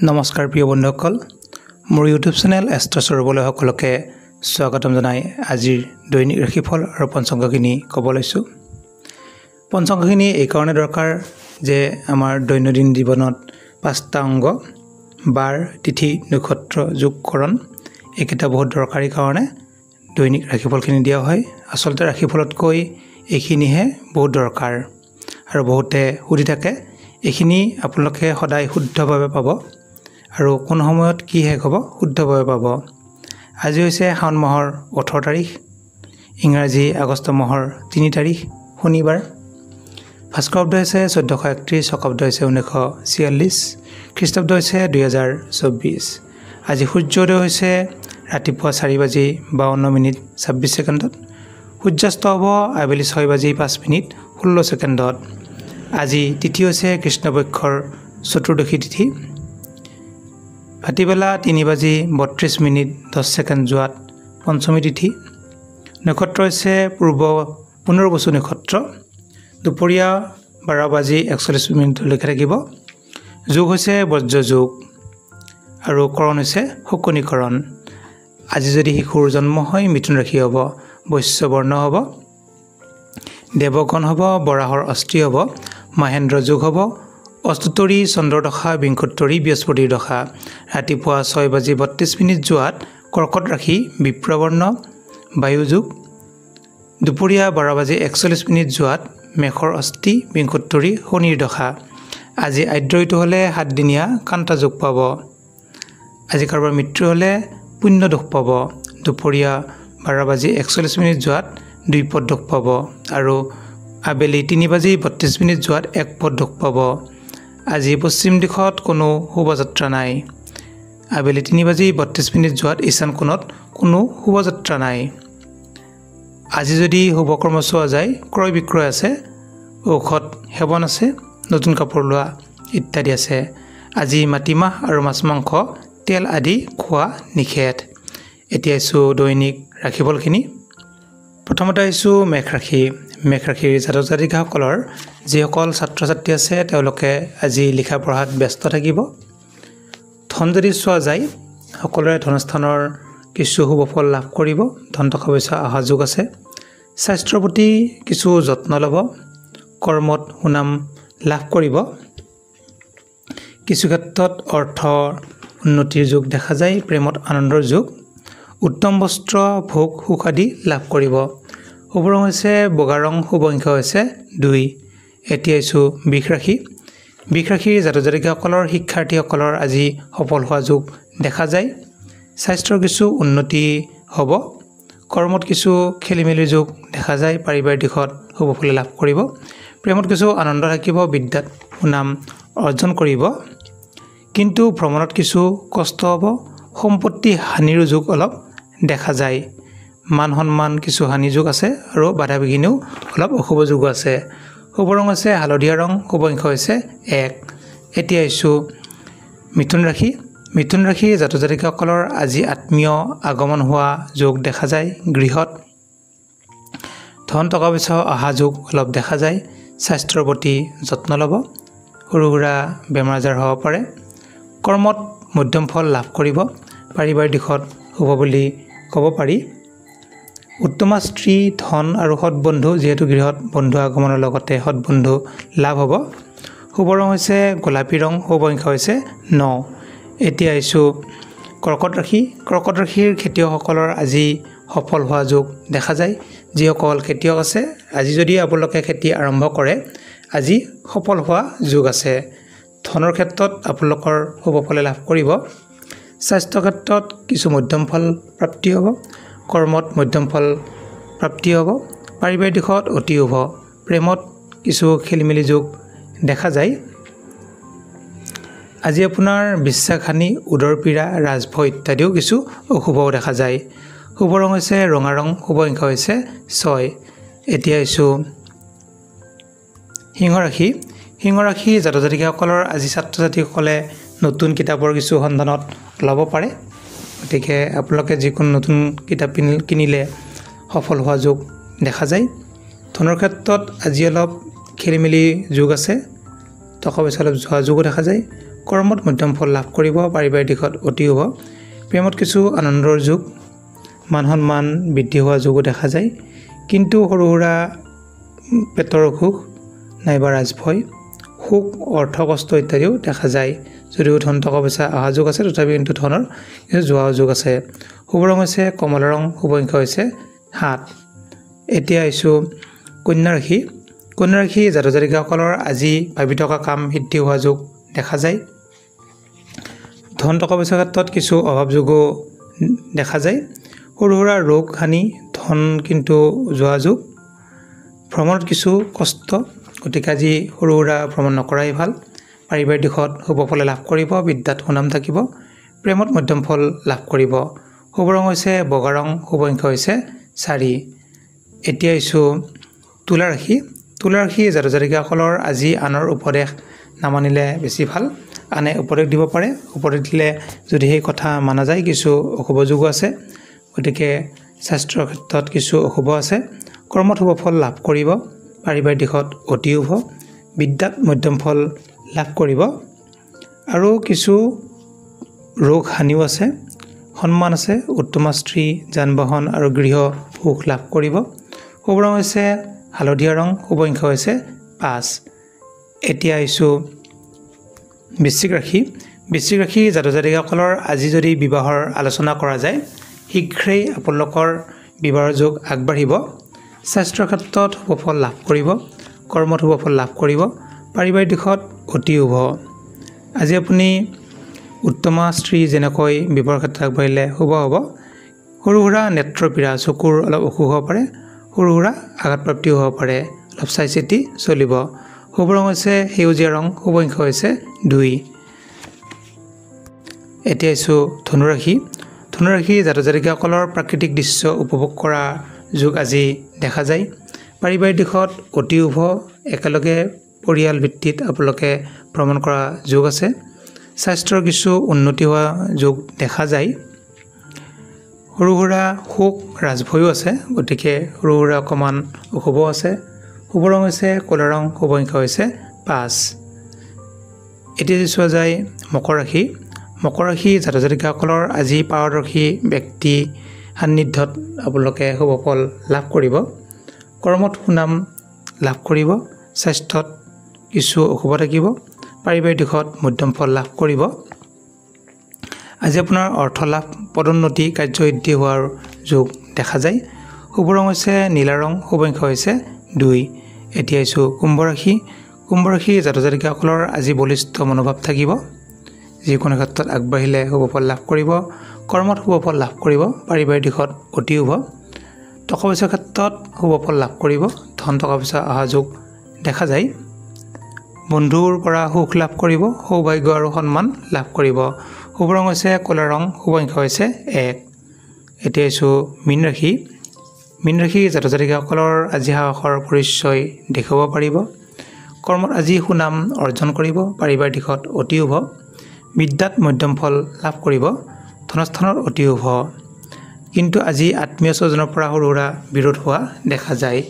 নমস্কাৰ প্ৰিয় বন্ধুসকল মোৰ ইউটিউব চেনেল এষ্ট্ৰছৰবলৈ সকলোকে স্বাগতম জনাই আজিৰ দৈনিক ৰাশিফল আৰু পঞ্চাংগখিনি ক'ব লৈছোঁ। পঞ্চাংগখিনি এই কাৰণে দৰকাৰ যে আমাৰ দৈনন্দিন জীৱনত পাঁচটা অংগ বাৰ তিথি নক্ষত্ৰ যোগকৰণ এইকেইটা বহুত দৰকাৰী কাৰণে দৈনিক ৰাশিফলখিনি দিয়া হয়। আচলতে ৰাশিফলতকৈ এইখিনিহে বহুত দৰকাৰ আৰু বহুতে সুধি থাকে এইখিনি আপোনালোকে সদায় শুদ্ধভাৱে পাব আৰু কোন সময়ত কি শেষ হ'ব শুদ্ধভাৱে পাব। আজি হৈছে শাওণ মাহৰ 18 তাৰিখ, ইংৰাজী আগষ্ট মাহৰ 3 তাৰিখ শনিবাৰ। ভাস্কৰাব্দ হৈছে 1431, শকাব্দ হৈছে 1946, খ্ৰীষ্টাব্দ হৈছে 2024। আজি সূৰ্যোদয় হৈছে ৰাতিপুৱা 4:52:26 সূৰ্যাস্ত হ'ব আবেলি 6:05:16 আজি তিথি হৈছে কৃষ্ণপক্ষৰ চতুৰ্দশী তিথি, ভাটিবেলা 3:32:10 যোৱাত পঞ্চমী তিথি। নক্ষত্ৰ হৈছে পূৰ্ব পুনৰবসু নক্ষত্ৰ, দুপৰীয়া 12:41 থাকিব। যোগ হৈছে বজ্ৰ যোগ আৰু কৰণ হৈছে শকুনিকৰণ। আজি যদি শিশুৰ জন্ম হয় মিথুন ৰাশি হ'ব, বৈশ্য বৰ্ণ হ'ব, দেৱগণ হ'ব, বৰাহৰ অস্থি হ'ব, মহেন্দ্ৰ যোগ হ'ব, অস্তুতৰী চন্দ্ৰ দশা, বিংশোত্তৰী বৃহস্পতিৰ দশা। ৰাতিপুৱা 6:32 যোৱাত কৰ্কট ৰাশি বিপ্ৰবৰ্ণ বায়ু যোগ, দুপৰীয়া 12:41 যোৱাত মেঘৰ অস্থি বিংশোত্তৰী শনিৰ দশা। আজি আদ্ৰইটো হ'লে 7 দিনীয়া কান্তা যোগ পাব। আজি কাৰোবাৰ মৃত্যু হ'লে পুণ্য দোষ পাব। দুপৰীয়া 12:41 যোৱাত দ্বিপদ দোষ পাব আৰু আবেলি 3:32 যোৱাত একপদ দোষ পাব। আজি পশ্চিম দিশত কোনো শোভাযাত্ৰা নাই। আবেলি 3:32 যোৱাত ঈশান কোণত কোনো শোভাযাত্ৰা নাই। আজি যদি শুভকৰ্ম চোৱা যায় ক্ৰয় বিক্ৰয় আছে, ঔষধ সেৱন আছে, নতুন কাপোৰ লোৱা ইত্যাদি আছে। আজি মাটিমাহ আৰু মাছ মাংস তেল আদি খোৱা নিষেধ। এতিয়া আহিছোঁ দৈনিক ৰাশিফলখিনি। প্ৰথমতে আহিছোঁ মেঘ ৰাশি। মেঘ ৰাশিৰ জাতক জাতিকাসকলৰ যিসকল ছাত্ৰ ছাত্ৰী আছে তেওঁলোকে আজি লিখা পঢ়াত ব্যস্ত থাকিব। ধন যদি চোৱা যায় সকলোৰে ধনস্থানৰ কিছু শুভফল লাভ কৰিব, ধন টকা পইচা অহা যোগ আছে। স্বাস্থ্যৰ প্ৰতি কিছু যত্ন ল'ব, কৰ্মত সুনাম লাভ কৰিব। কিছু ক্ষেত্ৰত অৰ্থৰ উন্নতিৰ যোগ দেখা যায়, প্ৰেমত আনন্দৰ যোগ, উত্তম বস্ত্ৰ ভোগ সুখ আদি লাভ কৰিব। শুভ ৰং হৈছে বগা ৰং, শুভ সংখ্যা হৈছে 2। এতিয়া আহিছোঁ বৃষ ৰাশি। বৃষ ৰাশিৰ জাতক জাতিকাসকলৰ শিক্ষাৰ্থীসকলৰ আজি সফল হোৱা যোগ দেখা যায়। স্বাস্থ্যৰ কিছু উন্নতি হ'ব, কৰ্মত কিছু খেলি মেলিৰ যোগ দেখা যায়, পাৰিবাৰিক দিশত শুভফল লাভ কৰিব। প্ৰেমত কিছু আনন্দ থাকিব, বিদ্যাত সুনাম অৰ্জন কৰিব। কিন্তু ভ্ৰমণত কিছু কষ্ট হ'ব, সম্পত্তি হানিৰ যোগ অলপ দেখা যায়। মান সন্মান কিছু হানি যোগ আছে আৰু বাধা বিঘিনিও অলপ অশুভ যোগ আছে। শুভ ৰং হৈছে হালধীয়া ৰং, শুভ সংখ্যা হৈছে 1। এতিয়া আহিছোঁ মিথুন ৰাশি। মিথুন ৰাশিৰ জাতক জাতিকাসকলৰ আজি আত্মীয় আগমন হোৱা যোগ দেখা যায়। গৃহত ধন টকা পইচা অহা যোগ অলপ দেখা যায়। স্বাস্থ্যৰ প্ৰতি যত্ন ল'ব, সৰু সুৰা বেমাৰ আজাৰ হ'ব পাৰে। কৰ্মত মধ্যম ফল লাভ কৰিব, পাৰিবাৰিক দিশত শুভ বুলি ক'ব পাৰি। উত্তমা স্ত্ৰী, ধন আৰু সৎবন্ধু, যিহেতু গৃহত বন্ধু আগমনৰ লগতে সৎবন্ধু লাভ হ'ব। শুভ ৰং হৈছে গোলাপী ৰং, শুভ সংখ্যা হৈছে 9। এতিয়া আহিছোঁ কৰ্কট ৰাশি। কৰ্কট ৰাশিৰ খেতিয়কসকলৰ আজি সফল হোৱা যোগ দেখা যায়। যিসকল খেতিয়ক আছে আজি যদি আপোনালোকে খেতি আৰম্ভ কৰে আজি সফল হোৱা যোগ আছে। ধনৰ ক্ষেত্ৰত আপোনালোকৰ শুভফলে লাভ কৰিব। স্বাস্থ্য ক্ষেত্ৰত কিছু মধ্যম ফল প্ৰাপ্তি হ'ব, কৰ্মত মধ্যম ফল প্ৰাপ্তি হ'ব, পাৰিবাৰিক দিশত অতি শুভ। প্ৰেমত কিছু খেলিমেলি যোগ দেখা যায়। আজি আপোনাৰ বিশ্বাসহানি, উদৰ পীড়া, ৰাজভয় ইত্যাদিও কিছু অশুভও দেখা যায়। শুভ ৰং হৈছে ৰঙা ৰং, শুভ সংখ্যা হৈছে 6। এতিয়া আহিছোঁ সিংহ ৰাশি। সিংহ ৰাশি জাতক জাতিকাসকলৰ আজি ছাত্ৰ ছাত্ৰীসকলে নতুন কিতাপৰ কিছু সন্ধানত ল'ব পাৰে, গতিকে আপোনালোকে যিকোনো নতুন কিতাপ কিনিলে সফল হোৱা যোগ দেখা যায়। ধনৰ ক্ষেত্ৰত আজি অলপ খেলি মেলি যোগ আছে, টকা পইচা অলপ যোৱা যোগো দেখা যায়। কৰ্মত মধ্যম ফল লাভ কৰিব পাৰিবাৰিক দিশত অতি শুভ প্ৰেমত কিছু আনন্দৰ যোগ মান সন্মান বৃদ্ধি হোৱা যোগো দেখা যায় কিন্তু সৰু সুৰা পেটৰ অসুখ নাইবা ৰাজভয় সুখ অৰ্থ কষ্ট ইত্যাদিও দেখা যায় যদিও ধন টকা পইচা অহা যোগ আছে তথাপি কিন্তু ধনৰ যোৱা যোগ আছে শুভ ৰং হৈছে কমলা ৰং শুভ সংখ্যা হৈছে 7 এতিয়া আহিছোঁ কন্যা ৰাশি জাতক জাতিকাসকলৰ আজি ভাবি থকা কাম সিদ্ধি হোৱা যোগ দেখা যায় ধন টকা পইচাৰ ক্ষেত্ৰত কিছু অভাৱ যোগো দেখা যায় সৰু সুৰা ৰোগ হানি ধন কিন্তু যোৱা যোগ ভ্ৰমণত কিছু কষ্ট গতিকে আজি সৰু সুৰা ভ্ৰমণ নকৰাই ভাল পাৰিবাৰিক দিশত শুভ ফল লাভ কৰিব বিদ্যাত সুনাম থাকিব প্ৰেমত মধ্যম ফল লাভ কৰিব শুভ ৰং হৈছে বগা ৰং শুভ সংখ্যা হৈছে 4 এতিয়া আহিছোঁ তুলা ৰাশি জাতক জাতিকাসকলৰ আজি আনৰ উপদেশ নামানিলে বেছি ভাল আনে উপদেশ দিব পাৰে উপদেশ দিলে যদি সেই কথা মানা যায় কিছু অশুভ যোগো আছে গতিকে স্বাস্থ্যৰ ক্ষেত্ৰত কিছু অশুভ আছে কৰ্মত শুভ ফল লাভ কৰিব পাৰিবাৰিক দিশত অতি শুভ বিদ্যাত মধ্যম ফল লাভ কৰিব আৰু কিছু ৰোগ হানিও আছে সন্মান আছে উত্তম স্ত্ৰী যান বাহন আৰু গৃহ সুখ লাভ কৰিব শুভ ৰং হৈছে হালধীয়া ৰং শুভ সংখ্যা হৈছে 5 এতিয়া আহিছোঁ বৃশ্চিক ৰাশি জাতক জাতিকাসকলৰ আজি যদি বিবাহৰ আলোচনা কৰা যায় শীঘ্ৰেই আপোনালোকৰ বিবাহৰ যোগ আগবাঢ়িব স্বাস্থ্যৰ ক্ষেত্ৰত শুভ ফল লাভ কৰিব কৰ্মত শুভ ফল লাভ কৰিব পাৰিবাৰিক দিশত অতি শুভ আজি আপুনি উত্তমা স্ত্ৰী যেনেকৈ বিবাহৰ ক্ষেত্ৰত আগবাঢ়িলে শুভ হ'ব সৰু সুৰা নেত্ৰপীড়া চকুৰ অলপ অসুখ হ'ব পাৰে সৰু সুৰা আঘাতপ্ৰাপ্তিও হ'ব পাৰে অলপ চাই চিতি চলিব শুভ ৰং হৈছে সেউজীয়া ৰং শুভ সংখ্যা হৈছে 2 এতিয়া আহিছোঁ ধনুৰাশি জাতক জাতিকাসকলৰ প্ৰাকৃতিক দৃশ্য উপভোগ কৰা যোগ আজি দেখা যায় পাৰিবাৰিক দিশত অতি শুভ একেলগে পৰিয়াল ভিত্তিত আপোনালোকে ভ্ৰমণ কৰা যোগ আছে স্বাস্থ্যৰ কিছু উন্নতি হোৱা যোগ দেখা যায় সৰু সুৰা সুখ ৰাজভয়ো আছে গতিকে সৰু সুৰা অকণমান অশুভ আছে শুভ ৰং হৈছে ক'লা ৰং শুভ সংখ্যা হৈছে 5 এতিয়া চোৱা যায় মকৰ ৰাশি জাতক জাতিকাসকলৰ আজি পাৰদৰ্শী ব্যক্তি সান্নিধ্যত আপোনালোকে শুভ ফল লাভ কৰিব কৰ্মত সুনাম লাভ কৰিব স্বাস্থ্যত কিছু অশুভ থাকিব পাৰিবাৰিক দিশত মধ্যম ফল লাভ কৰিব আজি আপোনাৰ অৰ্থ লাভ পদোন্নতি কাৰ্যসিদ্ধি হোৱাৰ যোগ দেখা যায় শুভ ৰং হৈছে নীলা ৰং শুভ সংখ্যা হৈছে 2 এতিয়া আহিছোঁ কুম্ভ ৰাশি জাতক জাতিকাসকলৰ আজি বলিষ্ঠ মনোভাৱ থাকিব যিকোনো ক্ষেত্ৰত আগবাঢ়িলে শুভ ফল লাভ কৰিব কৰ্মত শুভ ফল লাভ কৰিব পাৰিবাৰিক দিশত অতি শুভ টকা পইচাৰ ক্ষেত্ৰত শুভ ফল লাভ কৰিব ধন টকা পইচা অহা যোগ দেখা যায় বন্ধুৰ পৰা সুখ লাভ কৰিব সৌভাগ্য আৰু সন্মান লাভ কৰিব শুভ ৰং হৈছে ক'লা ৰং শুভ সংখ্যা হৈছে 1 এতিয়া আহিছোঁ মীন ৰাশি জাতক জাতিকাসকলৰ আজি সাহসৰ পৰিচয় দেখুৱাব পাৰিব কৰ্মত আজি সুনাম অৰ্জন কৰিব পাৰিবাৰিক দিশত অতি শুভ বিদ্যাত মধ্যম ফল লাভ কৰিব ধনস্থানত অতি শুভ কিন্তু আজি আত্মীয় স্বজনৰ পৰা সৰু সুৰা বিৰোধ হোৱা দেখা যায়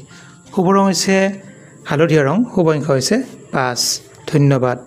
শুভ ৰং হৈছে হালধীয়া ৰং শুভ সংখ্যা হৈছে 5 ধন্যবাদ